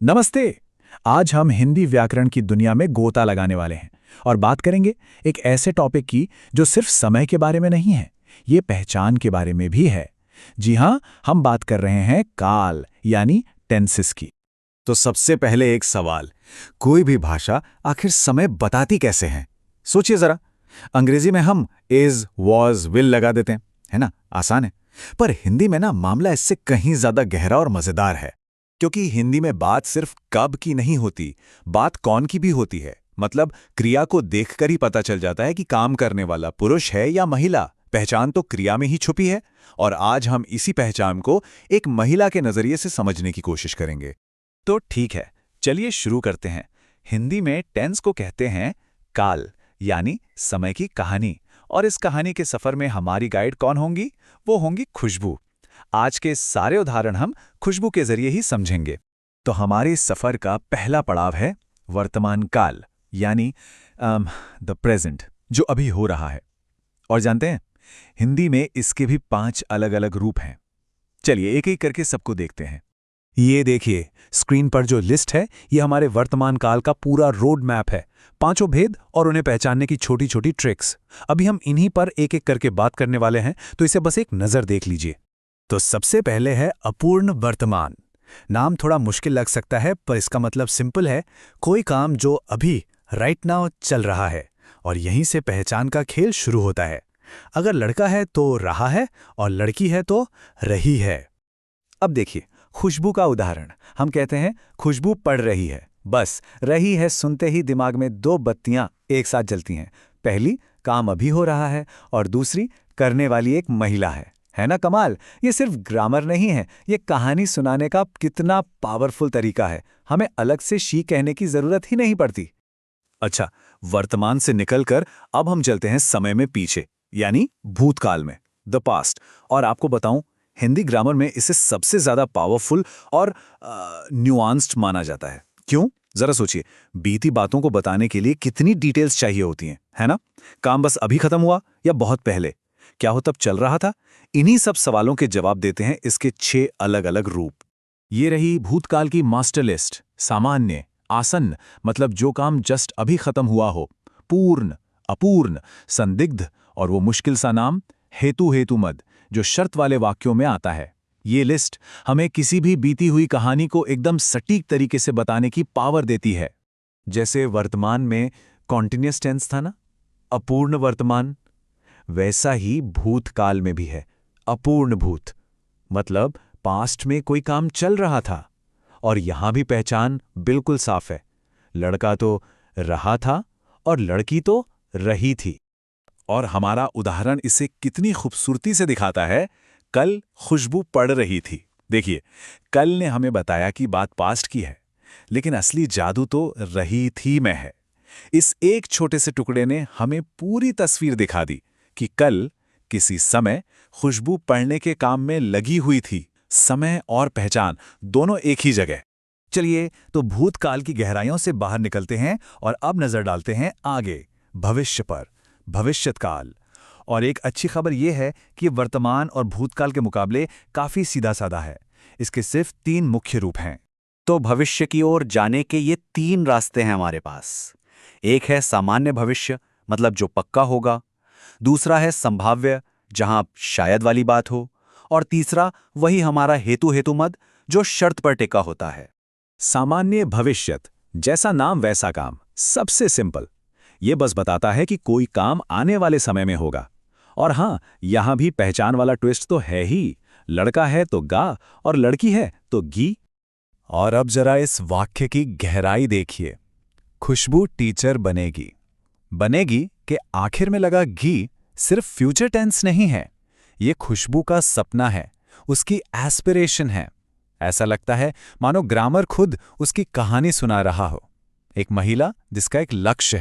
नमस्ते। आज हम हिंदी व्याकरण की दुनिया में गोता लगाने वाले हैं और बात करेंगे एक ऐसे टॉपिक की जो सिर्फ समय के बारे में नहीं है, ये पहचान के बारे में भी है। जी हाँ, हम बात कर रहे हैं काल यानी टेंसेस की। तो सबसे पहले एक सवाल, कोई भी भाषा आखिर समय बताती कैसे है? सोचिए जरा, अंग्रेजी में हम इज, वॉज, विल लगा देते हैं, है ना? आसान है। पर हिंदी में ना मामला इससे कहीं ज्यादा गहरा और मजेदार है, क्योंकि हिंदी में बात सिर्फ कब की नहीं होती, बात कौन की भी होती है। मतलब क्रिया को देखकर ही पता चल जाता है कि काम करने वाला पुरुष है या महिला। पहचान तो क्रिया में ही छुपी है, और आज हम इसी पहचान को एक महिला के नजरिए से समझने की कोशिश करेंगे। तो ठीक है, चलिए शुरू करते हैं। हिंदी में टेंस को कहते हैं काल यानी समय की कहानी। और इस कहानी के सफर में हमारी गाइड कौन होंगी? वो होंगी खुशबू। आज के सारे उदाहरण हम खुशबू के जरिए ही समझेंगे। तो हमारे इस सफर का पहला पड़ाव है वर्तमान काल यानी द प्रेजेंट, जो अभी हो रहा है। और जानते हैं, हिंदी में इसके भी 5 अलग अलग रूप हैं। चलिए एक एक करके सबको देखते हैं। ये देखिए, स्क्रीन पर जो लिस्ट है, ये हमारे वर्तमान काल का पूरा रोड मैप है। 5 भेद और उन्हें पहचानने की छोटी छोटी ट्रिक्स। अभी हम इन्हीं पर एक एक करके बात करने वाले हैं, तो इसे बस एक नज़र देख लीजिए। तो सबसे पहले है अपूर्ण वर्तमान। नाम थोड़ा मुश्किल लग सकता है, पर इसका मतलब सिंपल है, कोई काम जो अभी राइट नाउ चल रहा है, और यहीं से पहचान का खेल शुरू होता है। अगर लड़का है तो रहा है, और लड़की है तो रही है। अब देखिए खुशबू का उदाहरण। हम कहते हैं खुशबू पड़ रही है। बस रही है सुनते ही दिमाग में 2 बत्तियां एक साथ जलती हैं। पहली, काम अभी हो रहा है, और दूसरी, करने वाली एक महिला है ना कमाल? ये सिर्फ ग्रामर नहीं है, ये कहानी सुनाने का कितना पावरफुल तरीका है। हमें अलग से शी कहने की जरूरत ही नहीं पड़ती। अच्छा, वर्तमान से निकलकर अब हम चलते हैं समय में पीछे, यानी भूतकाल में, द पास्ट। और आपको बताऊं, हिंदी ग्रामर में इसे सबसे ज्यादा पावरफुल और न्यूआंस्ड माना जाता है। क्यों? जरा सोचिए, बीती बातों को बताने के लिए कितनी डिटेल्स चाहिए होती हैं, है ना? काम बस अभी खत्म हुआ या बहुत पहले? क्या हो तब चल रहा था? इन्हीं सब सवालों के जवाब देते हैं इसके 6 अलग अलग रूप। ये रही भूतकाल की मास्टर लिस्ट। सामान्य, आसन्न मतलब जो काम जस्ट अभी खत्म हुआ हो। पूर्ण, अपूर्ण, संदिग्ध, और वो मुश्किल सा नाम हेतु हेतुमद, जो शर्त वाले वाक्यों में आता है। ये लिस्ट हमें किसी भी बीती हुई कहानी को एकदम सटीक तरीके से बताने की पावर देती है। जैसे वर्तमान में कॉन्टिन्यूअस टेंस था ना, अपूर्ण वर्तमान, वैसा ही भूतकाल में भी है अपूर्ण भूत। मतलब पास्ट में कोई काम चल रहा था, और यहां भी पहचान बिल्कुल साफ है। लड़का तो रहा था और लड़की तो रही थी। और हमारा उदाहरण इसे कितनी खूबसूरती से दिखाता है। कल खुशबू पड़ रही थी। देखिए, कल ने हमें बताया कि बात पास्ट की है, लेकिन असली जादू तो रही थी में है। इस एक छोटे से टुकड़े ने हमें पूरी तस्वीर दिखा दी कि कल किसी समय खुशबू पड़ने के काम में लगी हुई थी। समय और पहचान दोनों एक ही जगह। चलिए तो भूतकाल की गहराइयों से बाहर निकलते हैं और अब नजर डालते हैं आगे, भविष्य पर, भविष्यत्काल। और एक अच्छी खबर यह है कि वर्तमान और भूतकाल के मुकाबले काफी सीधा साधा है। इसके सिर्फ 3 मुख्य रूप हैं। तो भविष्य की ओर जाने के ये 3 रास्ते हैं हमारे पास। एक है सामान्य भविष्य, मतलब जो पक्का होगा। दूसरा है संभाव्य, जहां शायद वाली बात हो। और तीसरा वही हमारा हेतु हेतुमद, जो शर्त पर टिका होता है। सामान्य भविष्यत, जैसा नाम वैसा काम, सबसे सिंपल। ये बस बताता है कि कोई काम आने वाले समय में होगा। और हां, यहां भी पहचान वाला ट्विस्ट तो है ही। लड़का है तो गा, और लड़की है तो गी। और अब जरा इस वाक्य की गहराई देखिए। खुशबू टीचर बनेगी। बनेगी के आखिर में लगा घी सिर्फ फ्यूचर टेंस नहीं है। ये खुशबू का सपना है, उसकी एस्पिरेशन है। ऐसा लगता है मानो ग्रामर खुद उसकी कहानी सुना रहा हो। एक महिला जिसका एक लक्ष्य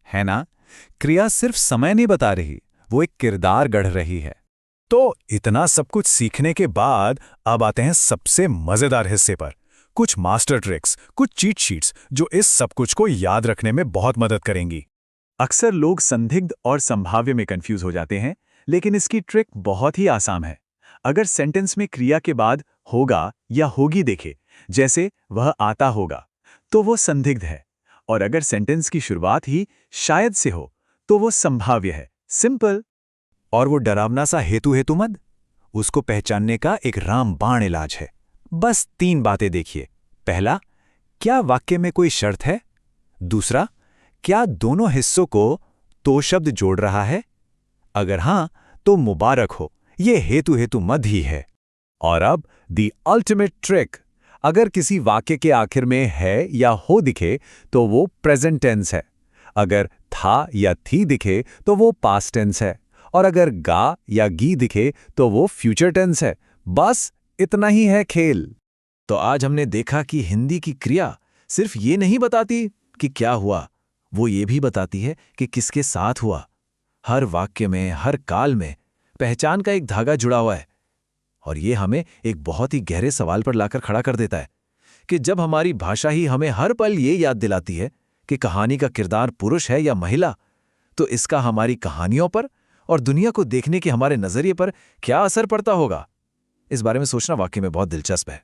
है ना? क्रिया सिर्फ समय नहीं बता रही, वो एक किरदार गढ़ रही है। तो इतना सब कुछ सीखने के बाद अब आते हैं सबसे मजेदार हिस्से पर। कुछ मास्टर ट्रिक्स, कुछ चीट शीट्स जो इस सब कुछ को याद रखने में बहुत मदद करेंगी। अक्सर लोग संदिग्ध और संभाव्य में कंफ्यूज हो जाते हैं, लेकिन इसकी ट्रिक बहुत ही आसान है। अगर सेंटेंस में क्रिया के बाद होगा या होगी देखे, जैसे वह आता होगा तो वो संदिग्ध है, और अगर सेंटेंस की शुरुआत ही शायद से हो तो वो संभाव्य है, सिंपल। और वो डरावना सा हेतु मद, उसको पहचानने का एक रामबाण इलाज है। बस 3 बातें देखिए। पहला, क्या वाक्य में कोई शर्त है? दूसरा, क्या दोनों हिस्सों को तो शब्द जोड़ रहा है? अगर हां, तो मुबारक हो, ये हेतु मद ही है। और अब द अल्टीमेट ट्रिक, अगर किसी वाक्य के आखिर में है या हो दिखे तो वो प्रेजेंट टेंस है, अगर था या थी दिखे तो वो पास्ट टेंस है, और अगर गा या गी दिखे तो वो फ्यूचर टेंस है। बस इतना ही है खेल। तो आज हमने देखा कि हिंदी की क्रिया सिर्फ ये नहीं बताती कि क्या हुआ, वो ये भी बताती है कि किसके साथ हुआ। हर वाक्य में, हर काल में पहचान का एक धागा जुड़ा हुआ है। और ये हमें एक बहुत ही गहरे सवाल पर लाकर खड़ा कर देता है कि जब हमारी भाषा ही हमें हर पल ये याद दिलाती है कि कहानी का किरदार पुरुष है या महिला, तो इसका हमारी कहानियों पर और दुनिया को देखने के हमारे नजरिए पर क्या असर पड़ता होगा। इस बारे में सोचना वाकई में बहुत दिलचस्प है।